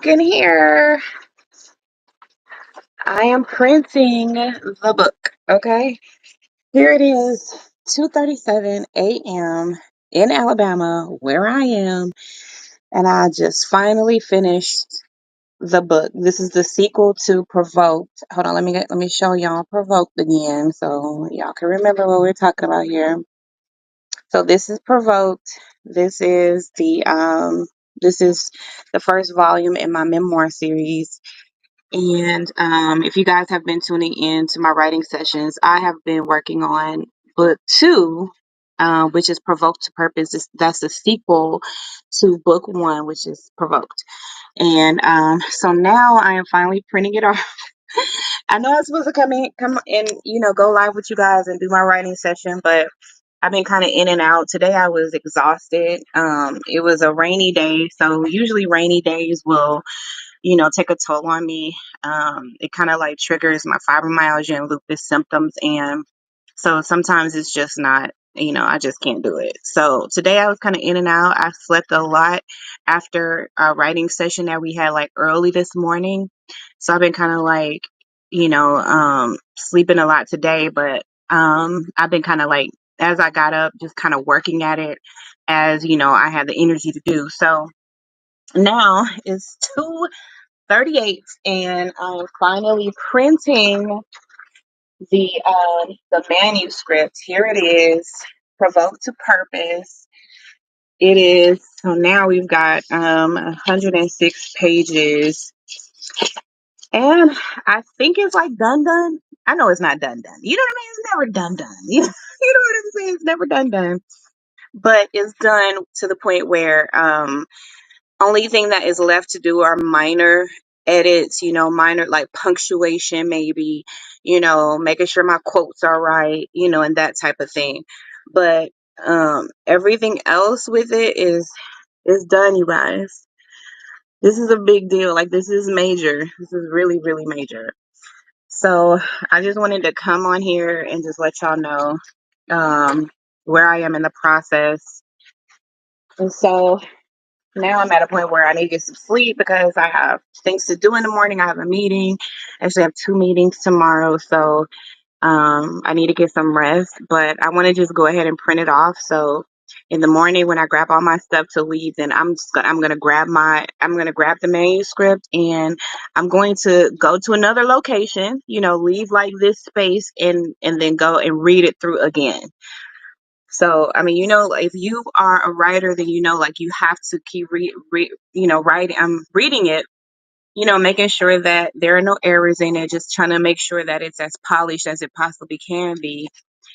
In here, I am printing the book. Okay, here it is, 2:37 a.m. in Alabama, where I am, and I just finally finished the book. This is the sequel to Provoked. Hold on, let me show y'all Provoked again, so y'all can remember what we're talking about here. So this is Provoked. This is the first volume in my memoir series. And if you guys have been tuning in to my writing sessions, I have been working on book two, which is Provoked to Purpose. That's the sequel to book one, which is Provoked. And so now I am finally printing it off. I know I'm supposed to come in, go live with you guys and do my writing session, but I've been kind of in and out. Today I was exhausted. It was a rainy day, so usually rainy days will take a toll on me. It kind of like triggers my fibromyalgia and lupus symptoms. And so sometimes it's just not, I just can't do it. So today I was kind of in and out. I slept a lot after a writing session that we had like early this morning. So I've been kind of like, sleeping a lot today, but I've been kind of like, as I got up, just kind of working at it as, I had the energy to do. So now it's 2:38 and I'm finally printing the manuscript. Here it is, Provoked to Purpose. It is, so now we've got 106 pages, and I think it's like done. I know it's not done. You know what I mean? It's never done. You know what I'm saying? It's never done. But it's done to the point where only thing that is left to do are minor edits, minor like punctuation, maybe, making sure my quotes are right, and that type of thing. But everything else with it is done, you guys. This is a big deal. Like, this is major. This is really, really major. So I just wanted to come on here and just let y'all know where I am in the process. And so now I'm at a point where I need to get some sleep because I have things to do in the morning. I have a meeting. Actually, I have two meetings tomorrow, so I need to get some rest. But I want to just go ahead and print it off. So in the morning, when I grab all my stuff to leave, then I'm gonna grab the manuscript, and I'm going to go to another location. Leave like this space, and then go and read it through again. So, I mean, if you are a writer, then like you have to keep writing. I'm reading it, making sure that there are no errors in it. Just trying to make sure that it's as polished as it possibly can be.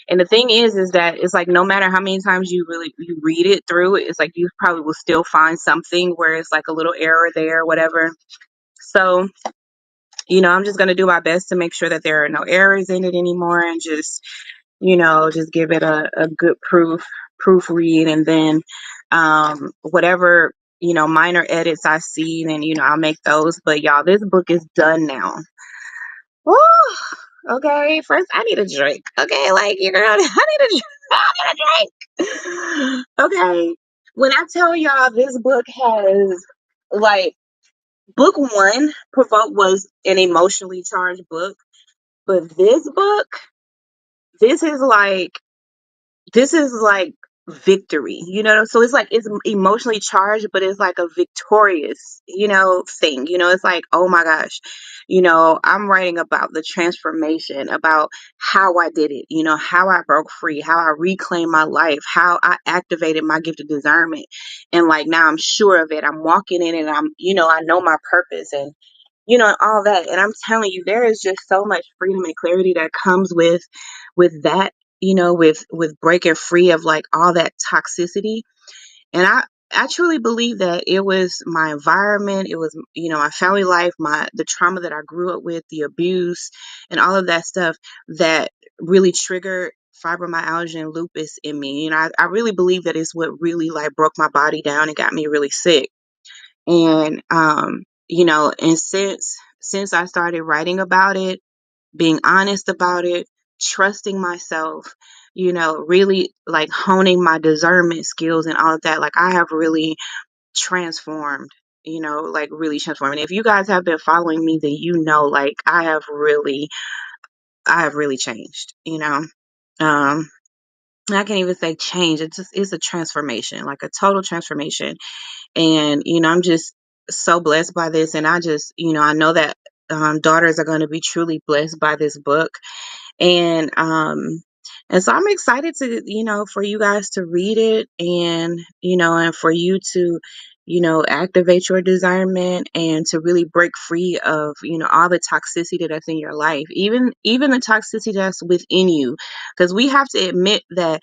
And the thing is that it's like no matter how many times you read it through, it's like you probably will still find something where it's like a little error there, whatever. So, I'm just gonna do my best to make sure that there are no errors in it anymore, and just give it a good proofread, and then whatever minor edits I see, then I'll make those. But y'all, this book is done now. Woo! Okay, first I need a drink. Okay, like I need a drink. I need a drink. Okay, when I tell y'all this book has like book one, Provoke, was an emotionally charged book, but this is like this is like victory, so it's like it's emotionally charged, but it's like a victorious thing. It's like, oh my gosh, I'm writing about the transformation, about how I did it, how I broke free, how I reclaimed my life, how I activated my gift of discernment, and like now I'm sure of it, I'm walking in it, I know my purpose, and all that. And I'm telling you, there is just so much freedom and clarity that comes with that, with breaking free of like all that toxicity. And I truly believe that it was my environment, it was, my family life, the trauma that I grew up with, the abuse, and all of that stuff that really triggered fibromyalgia and lupus in me. I really believe that it's what really like broke my body down and got me really sick. And and since I started writing about it, being honest about it, trusting myself, really like honing my discernment skills and all of that, like I have really transformed. like really transformed. And if you guys have been following me, then like I have really changed, I can't even say change. It's a transformation, like a total transformation. And, I'm just so blessed by this. And I know that daughters are going to be truly blessed by this book. And so I'm excited to for you guys to read it, and and for you to activate your discernment and to really break free of all the toxicity that's in your life, even the toxicity that's within you, because we have to admit that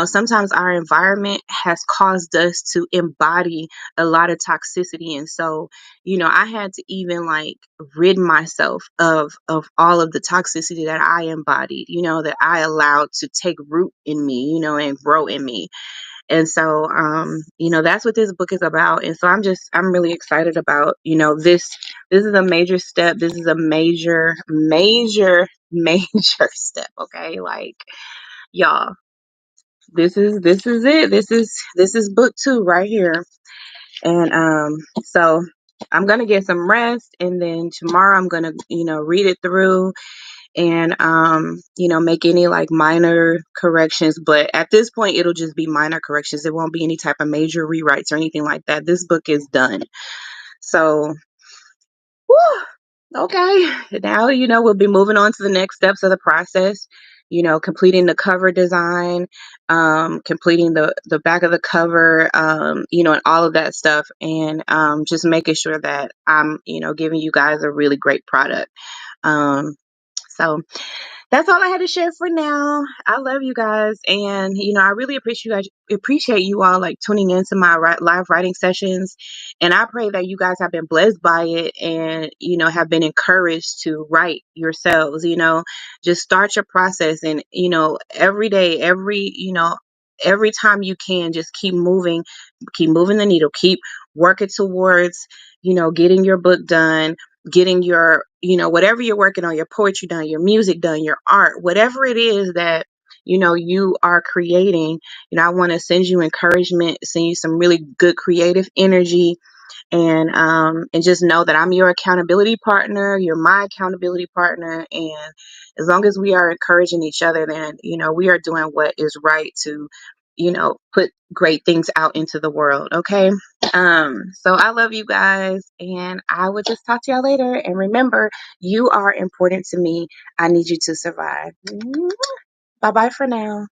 sometimes our environment has caused us to embody a lot of toxicity. And so I had to even like rid myself of all of the toxicity that I embodied, that I allowed to take root in me, and grow in me. And so that's what this book is about. And so I'm really excited about, this is a major step. This is a major, major, major step. Okay. Like, y'all, this is it. This is book 2 right here. And so I'm gonna get some rest, and then tomorrow I'm gonna read it through, and make any like minor corrections. But at this point it'll just be minor corrections. It won't be any type of major rewrites or anything like that. This book is done. So okay, now we'll be moving on to the next steps of the process, completing the cover design, completing the back of the cover, and all of that stuff, and just making sure that I'm giving you guys a really great product. So that's all I had to share for now. I love you guys, and I really appreciate you all like tuning into my live writing sessions, and I pray that you guys have been blessed by it, and have been encouraged to write yourselves. Just start your process, and every day, every time you can, just keep moving the needle, keep working towards getting your book done, getting your whatever you're working on, your poetry done, your music done, your art, whatever it is that you are creating. I want to send you encouragement, send you some really good creative energy, and just know that I'm your accountability partner. You're my accountability partner, and as long as we are encouraging each other, then we are doing what is right to put great things out into the world. Okay. So I love you guys, and I will just talk to y'all later. And remember, you are important to me. I need you to survive. Bye bye for now.